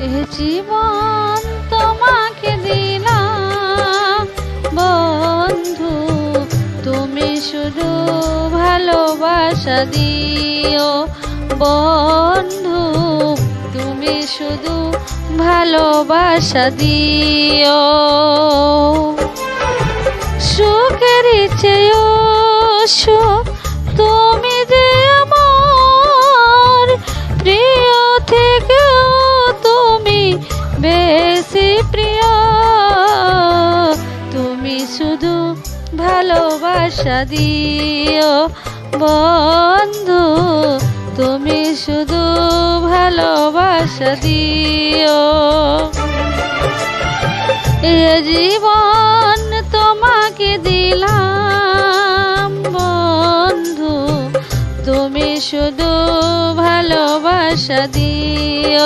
এ জীবন তোমাকে দিলাম বন্ধু, তুমি শুধু ভালোবাসা দিও বন্ধু, তুমি শুধু ভালোবাসা দিও। সুখের চেয়েও সুখ তুমি যে আমার প্রিয় থেকেও তুমি বেশি প্রিয়, তুমি শুধু ভালোবাসা দিও বন্ধু, তুমি শুধু ভালোবাসা দিও। এ জীবন তোমাকে দিলাম বন্ধু, তুমি শুধু ভালোবাসা দিও।